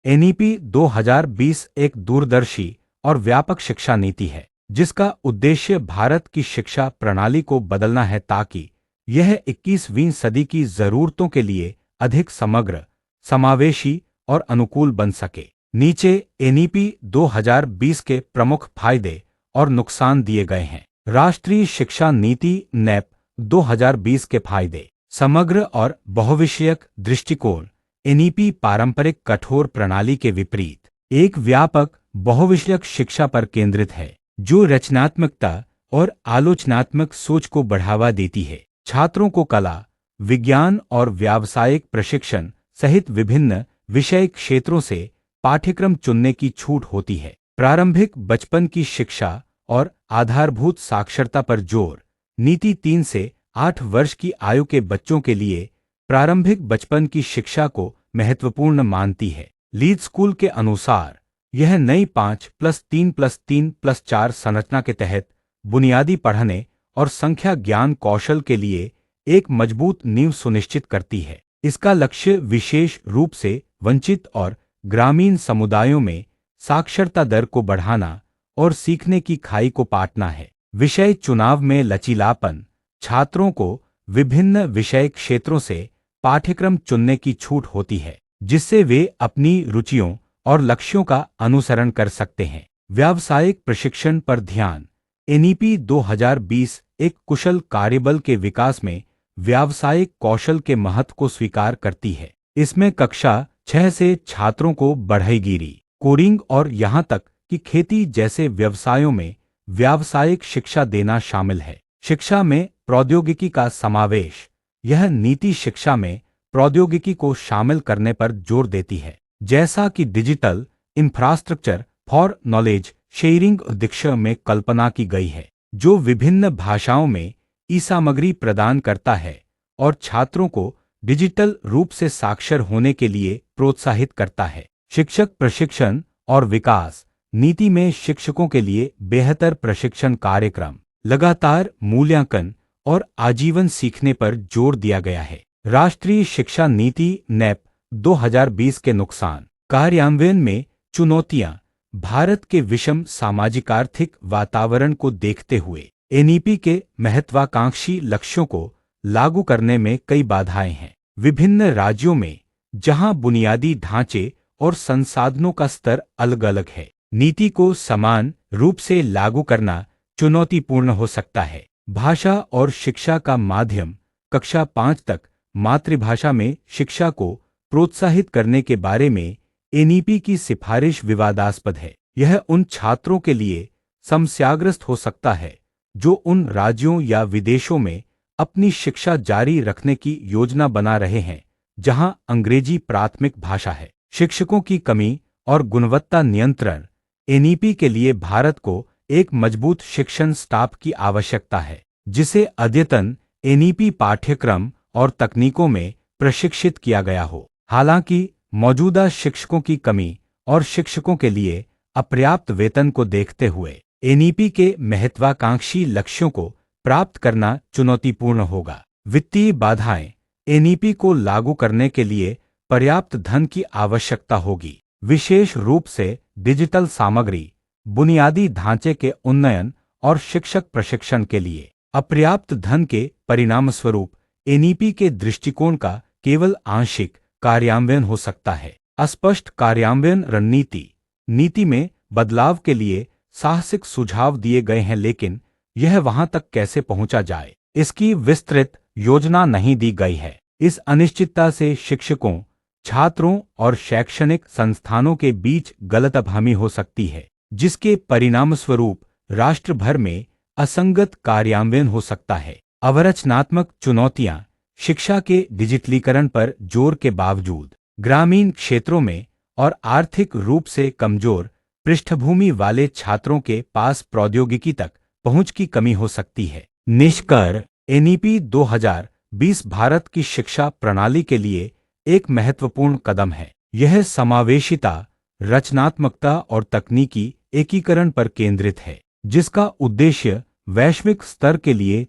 NEP 2020 एक दूरदर्शी और व्यापक शिक्षा नीति है जिसका उद्देश्य भारत की शिक्षा प्रणाली को बदलना है ताकि यह 21वीं सदी की जरूरतों के लिए अधिक समग्र, समावेशी और अनुकूल बन सके। नीचे एनईपी 2020 के प्रमुख फायदे और नुकसान दिए गए हैं। राष्ट्रीय शिक्षा नीति नैप 2020 के फायदे। समग्र और बहुविषयक दृष्टिकोण। एनईपी पारंपरिक कठोर प्रणाली के विपरीत एक व्यापक बहुविषयक शिक्षा पर केंद्रित है जो रचनात्मकता और आलोचनात्मक सोच को बढ़ावा देती है। छात्रों को कला, विज्ञान और व्यावसायिक प्रशिक्षण सहित विभिन्न विषय क्षेत्रों से पाठ्यक्रम चुनने की छूट होती है। प्रारंभिक बचपन की शिक्षा और आधारभूत साक्षरता पर जोर। नीति 3 से 8 वर्ष की आयु के बच्चों के लिए प्रारंभिक बचपन की शिक्षा को महत्वपूर्ण मानती है। लीड स्कूल के अनुसार यह नई 5+3+3+4 संरचना के तहत बुनियादी पढ़ने और संख्या ज्ञान कौशल के लिए एक मजबूत नींव सुनिश्चित करती है। इसका लक्ष्य विशेष रूप से वंचित और ग्रामीण समुदायों में साक्षरता दर को बढ़ाना और सीखने की खाई को पाटना है। विषय चुनाव में लचीलापन। छात्रों को विभिन्न विषय क्षेत्रों से पाठ्यक्रम चुनने की छूट होती है जिससे वे अपनी रुचियों और लक्ष्यों का अनुसरण कर सकते हैं। व्यावसायिक प्रशिक्षण पर ध्यान। एनईपी 2020 एक कुशल कार्यबल के विकास में व्यावसायिक कौशल के महत्व को स्वीकार करती है। इसमें कक्षा 6 से छात्रों को बढ़ईगिरी, कोडिंग और यहां तक कि खेती जैसे व्यवसायों में व्यावसायिक शिक्षा देना शामिल है। शिक्षा में प्रौद्योगिकी का समावेश। यह नीति शिक्षा में प्रौद्योगिकी को शामिल करने पर जोर देती है जैसा कि digital infrastructure for knowledge sharing उद्देश्य में कल्पना की गई है जो विभिन्न भाषाओं में ई-सामग्री प्रदान करता है और छात्रों को डिजिटल रूप से साक्षर होने के लिए प्रोत्साहित करता है। शिक्षक प्रशिक्षण और विकास। नीति में शिक्षकों के लिए बेहतर प्रशिक्षण कार्यक्रम, लगातार मूल्यांकन और आजीवन सीखने पर जोर दिया गया है। राष्ट्रीय शिक्षा नीति नैप 2020 के नुकसान। कार्यान्वयन में चुनौतियां। भारत के विषम सामाजिक आर्थिक वातावरण को देखते हुए एनईपी के महत्वाकांक्षी लक्ष्यों को लागू करने में कई बाधाएं हैं। विभिन्न राज्यों में जहां बुनियादी ढांचे और संसाधनों का स्तर अलग अलग है, नीति को समान रूप से लागू करना चुनौतीपूर्ण हो सकता है। भाषा और शिक्षा का माध्यम। कक्षा 5 तक मातृभाषा में शिक्षा को प्रोत्साहित करने के बारे में एनईपी की सिफारिश विवादास्पद है। यह उन छात्रों के लिए समस्याग्रस्त हो सकता है जो उन राज्यों या विदेशों में अपनी शिक्षा जारी रखने की योजना बना रहे हैं जहां अंग्रेजी प्राथमिक भाषा है। शिक्षकों की कमी और गुणवत्ता नियंत्रण। एनईपी के लिए भारत को एक मजबूत शिक्षण स्टाफ की आवश्यकता है जिसे अद्यतन एनईपी पाठ्यक्रम और तकनीकों में प्रशिक्षित किया गया हो। हालांकि मौजूदा शिक्षकों की कमी और शिक्षकों के लिए अपर्याप्त वेतन को देखते हुए एनईपी के महत्वाकांक्षी लक्ष्यों को प्राप्त करना चुनौतीपूर्ण होगा। वित्तीय बाधाएं। एनईपी को लागू करने के लिए पर्याप्त धन की आवश्यकता होगी, विशेष रूप से डिजिटल सामग्री, बुनियादी ढांचे के उन्नयन और शिक्षक प्रशिक्षण के लिए। अपर्याप्त धन के परिणामस्वरूप एनईपी के दृष्टिकोण का केवल आंशिक कार्यान्वयन हो सकता है। अस्पष्ट कार्यान्वयन रणनीति। नीति में बदलाव के लिए साहसिक सुझाव दिए गए हैं लेकिन यह वहां तक कैसे पहुंचा जाए इसकी विस्तृत योजना नहीं दी गई है। इस अनिश्चितता से शिक्षकों, छात्रों और शैक्षणिक संस्थानों के बीच गलतफहमी हो सकती है जिसके परिणामस्वरूप राष्ट्र भर में असंगत कार्यान्वयन हो सकता है। अवरचनात्मक चुनौतियां। शिक्षा के डिजिटलीकरण पर जोर के बावजूद ग्रामीण क्षेत्रों में और आर्थिक रूप से कमजोर पृष्ठभूमि वाले छात्रों के पास प्रौद्योगिकी तक पहुंच की कमी हो सकती है। निष्कर्ष। एनईपी 2020 भारत की शिक्षा प्रणाली के लिए एक महत्वपूर्ण कदम है। यह समावेशिता, रचनात्मकता और तकनीकी एकीकरण पर केंद्रित है जिसका उद्देश्य वैश्विक स्तर के लिए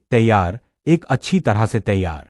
एक अच्छी तरह से तैयार